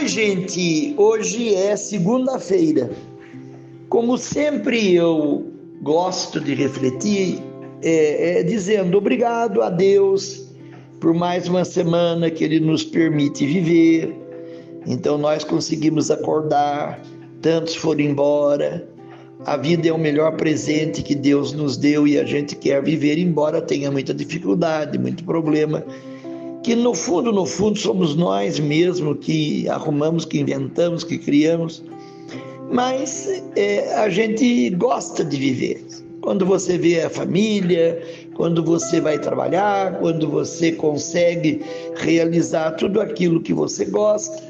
Oi, gente, hoje é segunda-feira. Como sempre, eu gosto de refletir, dizendo obrigado a Deus por mais uma semana que Ele nos permite viver. Então, nós conseguimos acordar, tantos foram embora. A vida é o melhor presente que Deus nos deu e a gente quer viver, embora tenha muita dificuldade, muito problema, que no fundo somos nós mesmos que arrumamos, que inventamos, que criamos, mas a gente gosta de viver. Quando você vê a família, quando você vai trabalhar, quando você consegue realizar tudo aquilo que você gosta,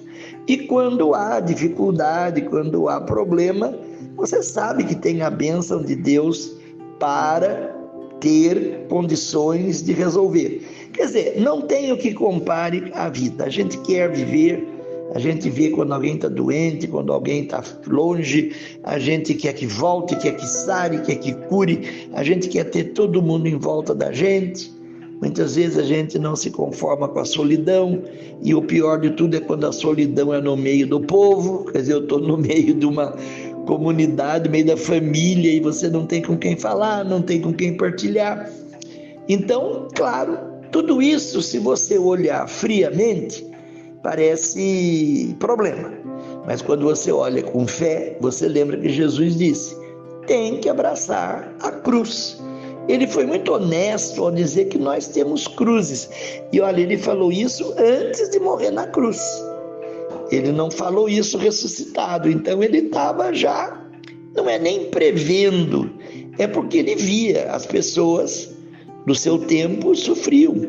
e quando há dificuldade, quando há problema, você sabe que tem a bênção de Deus para ter condições de resolver. Quer dizer, não tem o que compare a vida. A gente quer viver, a gente vê quando alguém está doente, quando alguém está longe, a gente quer que volte, quer que sare, quer que cure, a gente quer ter todo mundo em volta da gente. Muitas vezes a gente não se conforma com a solidão, e o pior de tudo é quando a solidão é no meio do povo. Quer dizer, eu estou no meio de uma comunidade, no meio da família, e você não tem com quem falar, não tem com quem partilhar. Então, claro, tudo isso, se você olhar friamente, parece problema. Mas quando você olha com fé, você lembra que Jesus disse: tem que abraçar a cruz. Ele foi muito honesto ao dizer que nós temos cruzes. E olha, ele falou isso antes de morrer na cruz. Ele não falou isso ressuscitado. Então ele estava já, não é nem prevendo, é porque ele via as pessoas do seu tempo sofriam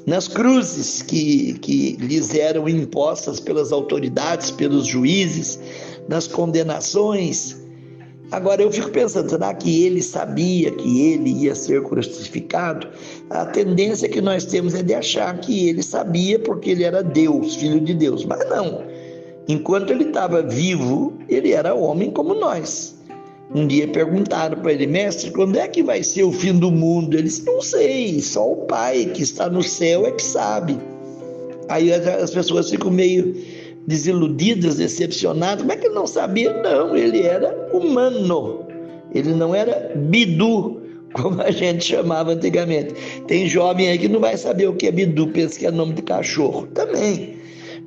nas cruzes que lhes eram impostas pelas autoridades, pelos juízes, nas condenações. Agora eu fico pensando, será que ele sabia que ele ia ser crucificado? A tendência que nós temos é de achar que ele sabia porque ele era Deus, filho de Deus, mas não. Enquanto ele estava vivo, ele era homem como nós. Um dia perguntaram para ele: mestre, quando é que vai ser o fim do mundo? Ele disse: não sei, só o Pai que está no céu é que sabe. Aí as pessoas ficam meio desiludidas, decepcionadas. Como é que ele não sabia? Não, ele era humano, ele não era bidu, como a gente chamava antigamente. Tem jovem aí que não vai saber o que é bidu, pensa que é nome de cachorro também.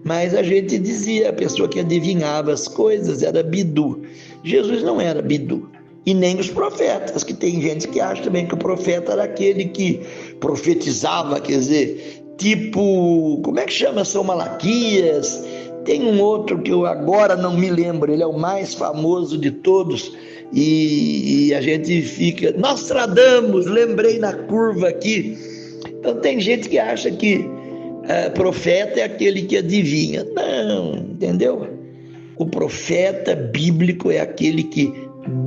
Mas a gente dizia, a pessoa que adivinhava as coisas era bidu. Jesus não era bidu, e nem os profetas, que tem gente que acha também que o profeta era aquele que profetizava, quer dizer, tipo, como é que chama? São Malaquias. Tem um outro que eu agora não me lembro, ele é o mais famoso de todos, e a gente fica, Nostradamus, lembrei na curva aqui. Então tem gente que acha que profeta é aquele que adivinha. Não, entendeu? O profeta bíblico é aquele que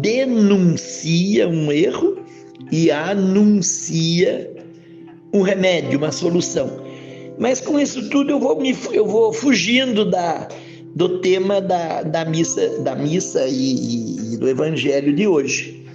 denuncia um erro e anuncia um remédio, uma solução. Mas com isso tudo eu vou fugindo do tema da missa e do evangelho de hoje.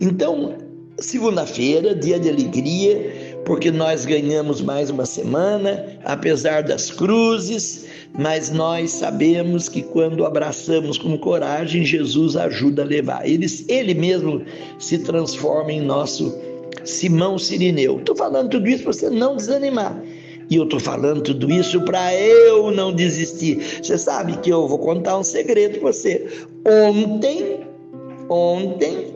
Então, segunda-feira, dia de alegria, porque nós ganhamos mais uma semana, apesar das cruzes, mas nós sabemos que quando abraçamos com coragem, Jesus ajuda a levar. Ele mesmo se transforma em nosso Simão Cirineu. Estou falando tudo isso para você não desanimar. E eu estou falando tudo isso para eu não desistir. Você sabe que eu vou contar um segredo para você. Ontem,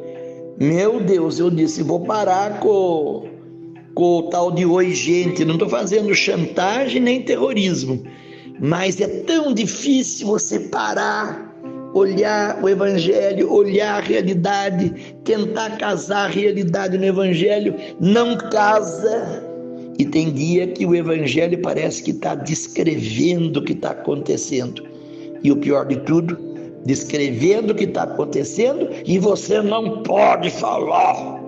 meu Deus, eu disse, vou parar com o tal de oi, gente. Não estou fazendo chantagem nem terrorismo. Mas é tão difícil você parar, olhar o evangelho, olhar a realidade, tentar casar a realidade no evangelho. Não casa. E tem dia que o evangelho parece que está descrevendo o que está acontecendo. E o pior de tudo, descrevendo o que está acontecendo e você não pode falar.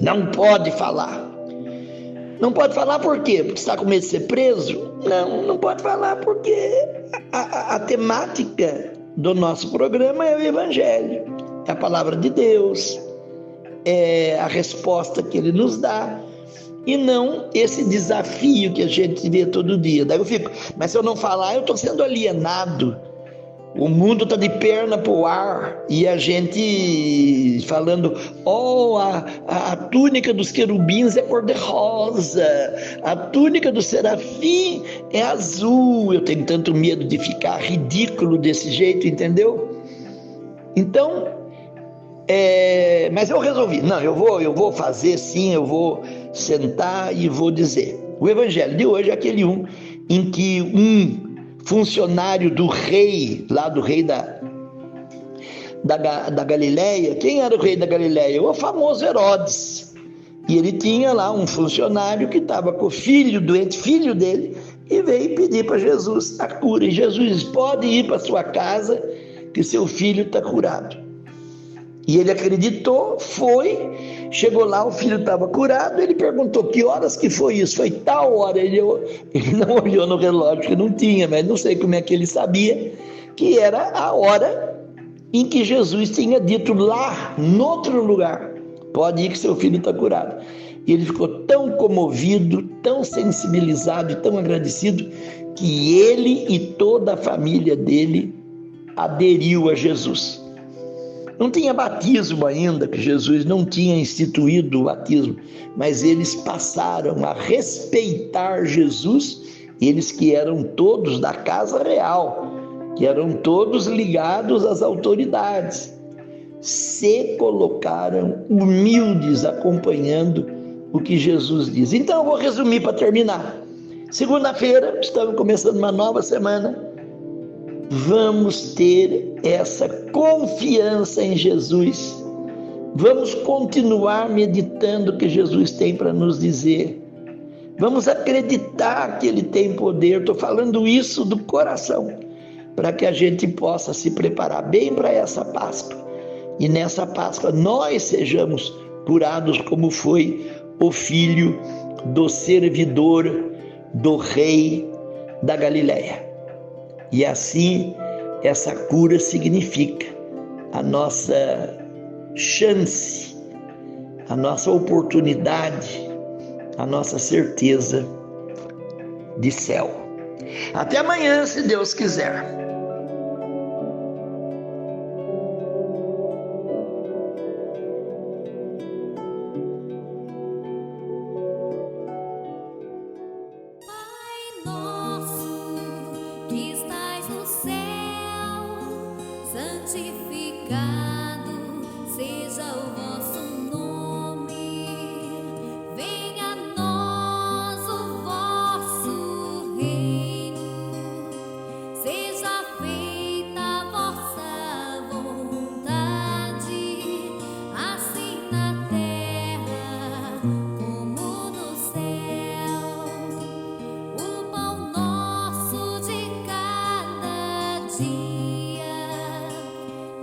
Não pode falar. Não pode falar por quê? Porque está com medo de ser preso? Não pode falar porque a temática do nosso programa é o evangelho. É a palavra de Deus. É a resposta que ele nos dá. e não esse desafio que a gente vê todo dia. Daí eu fico, mas se eu não falar, eu estou sendo alienado. O mundo está de perna para o ar e a gente falando, a túnica dos querubins é cor-de-rosa, a túnica do serafim é azul. Eu tenho tanto medo de ficar ridículo desse jeito, entendeu? Então, mas eu resolvi, não, eu vou fazer sim, eu vou sentar e vou dizer. O evangelho de hoje é aquele em que um funcionário do rei, lá do rei da Galileia, quem era o rei da Galileia? O famoso Herodes. E ele tinha lá um funcionário que estava com o filho doente, filho dele, e veio pedir para Jesus a cura. E Jesus disse, pode ir para sua casa, que seu filho está curado. E ele acreditou, foi, chegou lá, o filho estava curado, ele perguntou, que horas que foi isso? Foi tal hora, ele não olhou no relógio, que não tinha, mas não sei como é que ele sabia, que era a hora em que Jesus tinha dito lá, noutro lugar, pode ir que seu filho está curado. E ele ficou tão comovido, tão sensibilizado e tão agradecido, que ele e toda a família dele aderiu a Jesus. Não tinha batismo ainda, que Jesus não tinha instituído o batismo, mas eles passaram a respeitar Jesus, eles que eram todos da casa real, que eram todos ligados às autoridades, se colocaram humildes acompanhando o que Jesus diz. Então eu vou resumir para terminar. Segunda-feira, estamos começando uma nova semana. Vamos ter essa confiança em Jesus. Vamos continuar meditando o que Jesus tem para nos dizer. Vamos acreditar que Ele tem poder. Estou falando isso do coração, para que a gente possa se preparar bem para essa Páscoa. E nessa Páscoa nós sejamos curados como foi o filho do servidor do rei da Galileia. E assim, essa cura significa a nossa chance, a nossa oportunidade, a nossa certeza de céu. Até amanhã, se Deus quiser. Santificado seja o vosso nome, venha a nós o vosso reino, seja feita a vossa vontade, assim na terra como no céu. O pão nosso de cada dia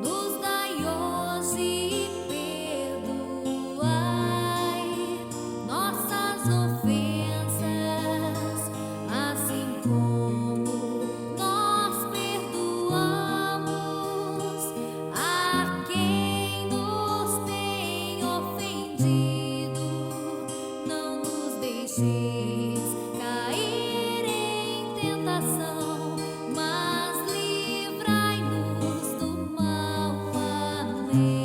nos dai hoje e perdoai nossas ofensas, assim como nós perdoamos a quem nos tem ofendido. Não nos deixeis cair em tentação, mas livrai-nos do mal. Amém.